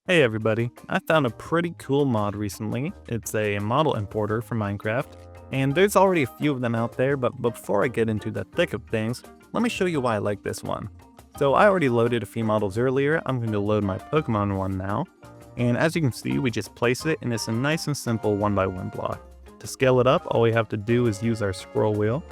Hey everybody, I found a pretty cool mod recently. It's a model importer for Minecraft, and there's already a few of them out there, but before I get into the thick of things, let me show you why I like this one. So I already loaded a few models earlier. I'm going to load my Pokemon one now, and as you can see, we just place it, and it's a nice and simple 1x1 block. To scale it up, all we have to do is use our scroll wheel,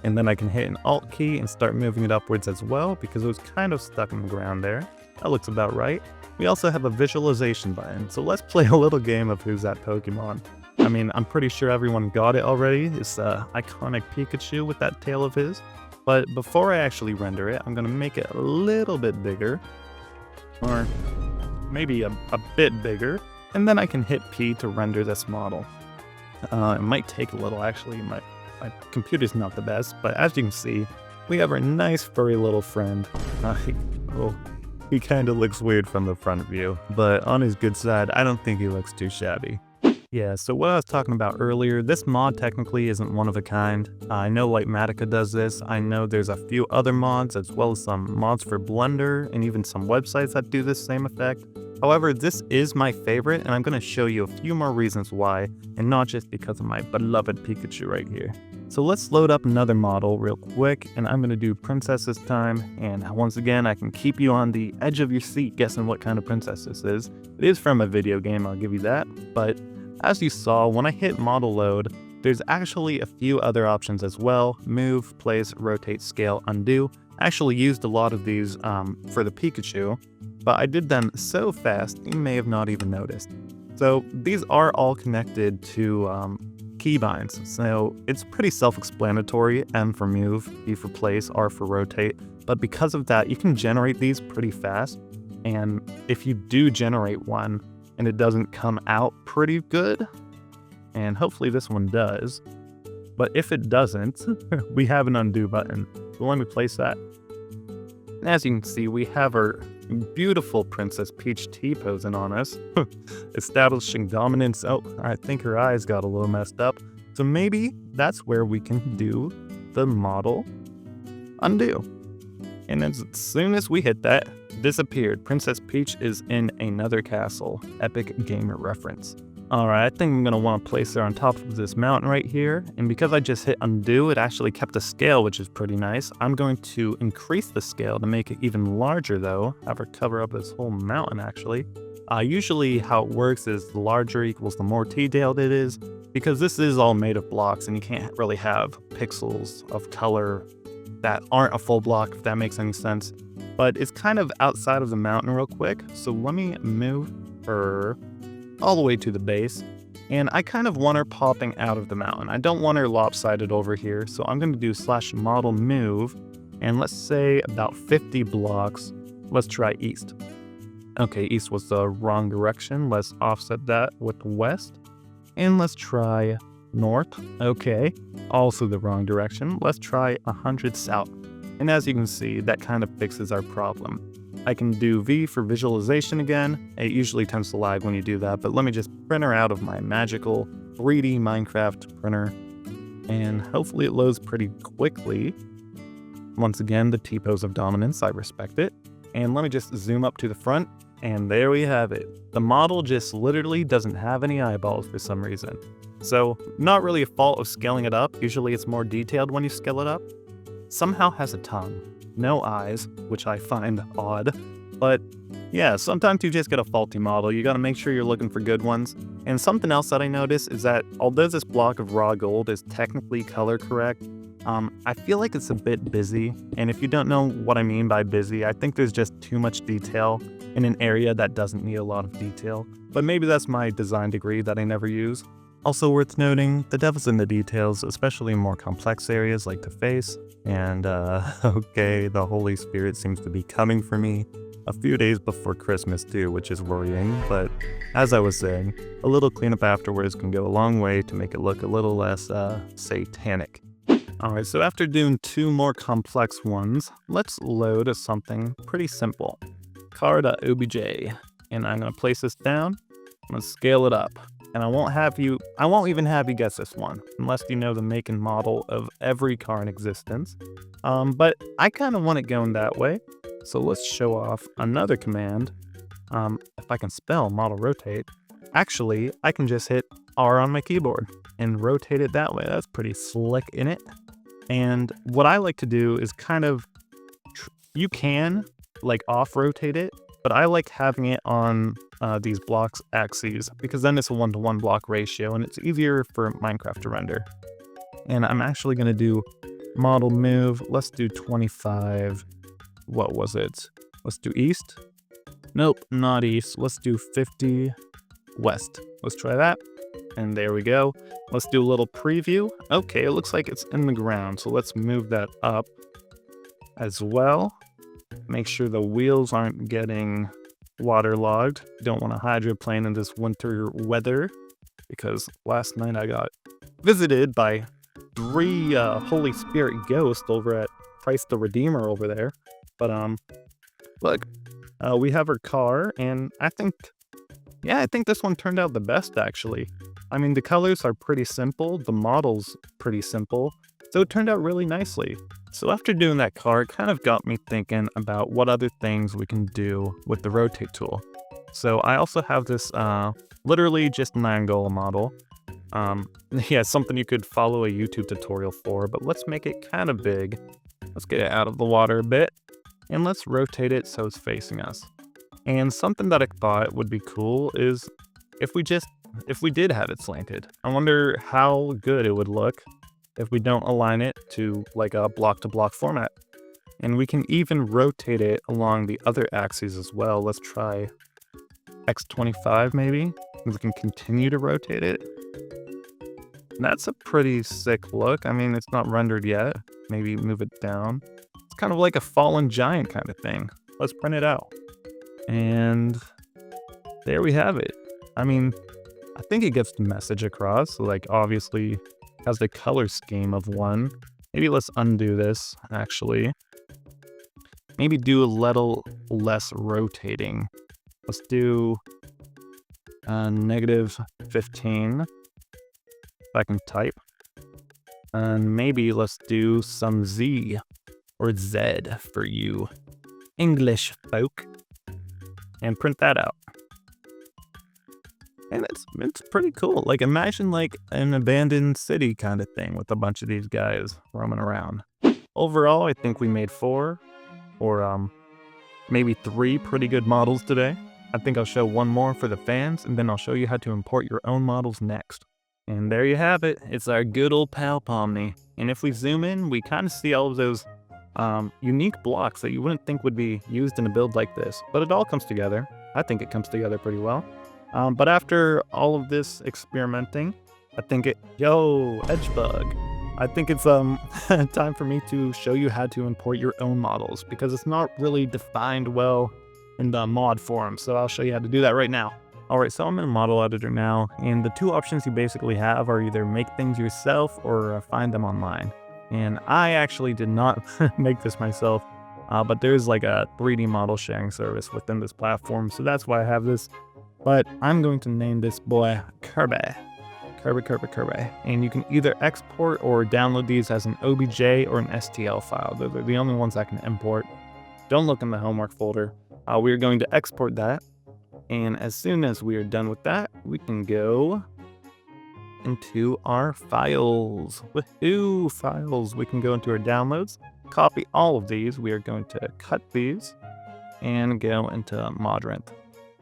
and then I can hit an Alt key and start moving it upwards as well, because it was kind of stuck in the ground there. That looks about right. We also have a visualization button, so let's play a little game of who's that Pokemon. I mean, I'm pretty sure everyone got it already. It's the iconic Pikachu with that tail of his. But before I actually render it, I'm going to make it a little bit bigger. Or maybe a bit bigger. And then I can hit P to render this model. It might take a little, actually. My computer's not the best, but as you can see, we have our nice furry little friend. He kind of looks weird from the front view, but on his good side, I don't think he looks too shabby. Yeah, so what I was talking about earlier, this mod technically isn't one of a kind. I know Litematica does this. I know there's a few other mods, as well as some mods for Blender, and even some websites that do this same effect. However, this is my favorite, and I'm going to show you a few more reasons why, and not just because of my beloved Pikachu right here. So let's load up another model real quick, and I'm going to do princess this time, and once again, I can keep you on the edge of your seat guessing what kind of princess this is. It is from a video game, I'll give you that, but as you saw, when I hit model load, there's actually a few other options as well: move, place, rotate, scale, undo. I actually used a lot of these for the Pikachu, but I did them so fast, you may have not even noticed. So these are all connected to keybinds, so it's pretty self-explanatory. M for move, B for place, R for rotate, but because of that, you can generate these pretty fast, and if you do generate one and it doesn't come out pretty good, and hopefully this one does, but if it doesn't, we have an undo button. So let me place that. And as you can see, we have our beautiful Princess Peach T-posing on us, establishing dominance. Oh, I think her eyes got a little messed up. So maybe that's where we can do the model undo. And as soon as we hit that, disappeared. Princess Peach is in another castle. Epic gamer reference. Alright, I think I'm going to want to place her on top of this mountain right here, and because I just hit undo, it actually kept the scale, which is pretty nice. I'm going to increase the scale to make it even larger though, have her cover up this whole mountain actually. Usually how it works is the larger equals the more detailed it is, because this is all made of blocks and you can't really have pixels of color that aren't a full block, if that makes any sense. But it's kind of outside of the mountain real quick, so let me move her all the way to the base, and I kind of want her popping out of the mountain. I don't want her lopsided over here, so I'm going to do /model move, and let's say about 50 blocks. Let's try east. Okay, east was the wrong direction. Let's offset that with west, and let's try north. Okay, also the wrong direction. Let's try 100 south, and as you can see, that kind of fixes our problem. I can do V for visualization again. It usually tends to lag when you do that, but let me just print her out of my magical 3D Minecraft printer, and hopefully it loads pretty quickly. Once again, the T-pose of dominance, I respect it. And let me just zoom up to the front, and there we have it. The model just literally doesn't have any eyeballs for some reason. So, not really a fault of scaling it up. Usually it's more detailed when you scale it up. Somehow has a tongue. No eyes, which I find odd, but yeah, sometimes you just get a faulty model. You gotta make sure you're looking for good ones. And something else that I noticed is that although this block of raw gold is technically color correct, I feel like it's a bit busy, and if you don't know what I mean by busy, I think there's just too much detail in an area that doesn't need a lot of detail, but maybe that's my design degree that I never use. Also worth noting, the devil's in the details, especially in more complex areas like the face. And okay, the Holy Spirit seems to be coming for me a few days before Christmas too, which is worrying. But as I was saying, a little cleanup afterwards can go a long way to make it look a little less satanic. Alright, so after doing two more complex ones, let's load something pretty simple. car.obj, and I'm going to place this down. I'm going to scale it up. And I won't even have you guess this one, unless you know the make and model of every car in existence. But I kind of want it going that way. So let's show off another command if I can spell model rotate, actually, I can just hit R on my keyboard and rotate it that way. That's pretty slick in it. And what I like to do is kind of, you can like off rotate it, but I like having it on these blocks axes because then it's a 1-to-1 block ratio and it's easier for Minecraft to render. And I'm actually going to do model move. Let's do 25. What was it? Let's do east. Nope, not east. Let's do 50 west. Let's try that. And there we go. Let's do a little preview. Okay, it looks like it's in the ground. So let's move that up as well. Make sure the wheels aren't getting waterlogged. Don't want to hydroplane in this winter weather because last night I got visited by 3 Holy Spirit ghosts over at Christ the Redeemer over there. But look, we have our car, and I think this one turned out the best actually. I mean, the colors are pretty simple, the model's pretty simple, so it turned out really nicely. So after doing that car, it kind of got me thinking about what other things we can do with the rotate tool. So I also have this literally just an Angola model. Yeah, something you could follow a YouTube tutorial for, but let's make it kind of big. Let's get it out of the water a bit, and let's rotate it so it's facing us. And something that I thought would be cool is if we did have it slanted. I wonder how good it would look if we don't align it to like a block-to-block format. And we can even rotate it along the other axes as well. Let's try X25 maybe. We can continue to rotate it. That's a pretty sick look. I mean, it's not rendered yet. Maybe move it down. It's kind of like a fallen giant kind of thing. Let's print it out. And there we have it. I mean, I think it gets the message across. Like, obviously, has the color scheme of one. Maybe let's undo this, actually. Maybe do a little less rotating. Let's do -15. If I can type. And maybe let's do some Z or Z for you English folk. And print that out. And it's pretty cool. Like, imagine like an abandoned city kind of thing with a bunch of these guys roaming around. Overall, I think we made 4 or maybe 3 pretty good models today. I think I'll show one more for the fans, and then I'll show you how to import your own models next. And there you have it. It's our good old pal Pomni. And if we zoom in, we kind of see all of those unique blocks that you wouldn't think would be used in a build like this. But it all comes together. I think it comes together pretty well. But after all of this experimenting, I think Edgebug. I think it's time for me to show you how to import your own models because it's not really defined well in the mod form. So I'll show you how to do that right now. Alright, so I'm in model editor now, and the 2 options you basically have are either make things yourself or find them online. And I actually did not make this myself, but there's like a 3D model sharing service within this platform, so that's why I have this. But I'm going to name this boy Kirby. Kirby. And you can either export or download these as an OBJ or an STL file. Those are the only ones I can import. Don't look in the homework folder. We are going to export that. And as soon as we are done with that, we can go into our files. Woohoo! Files. We can go into our downloads, copy all of these. We are going to cut these and go into Modrent.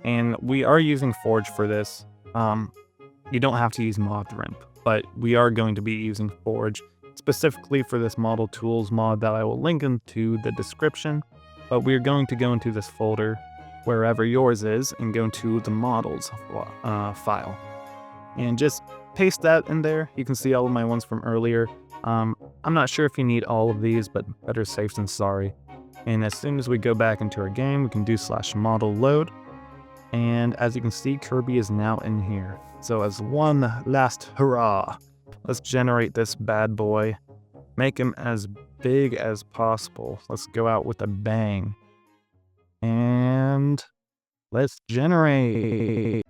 And we are using Forge for this. You don't have to use Modrent, but we are going to be using Forge specifically for this model tools mod that I will link into the description. But we're going to go into this folder wherever yours is and go into the models file and just paste that in there. You can see all of my ones from earlier. I'm not sure if you need all of these, but better safe than sorry. And as soon as we go back into our game, we can do /model load. And as you can see, Kirby is now in here. So as one last hurrah, let's generate this bad boy. Make him as big as possible. Let's go out with a bang. And let's generate.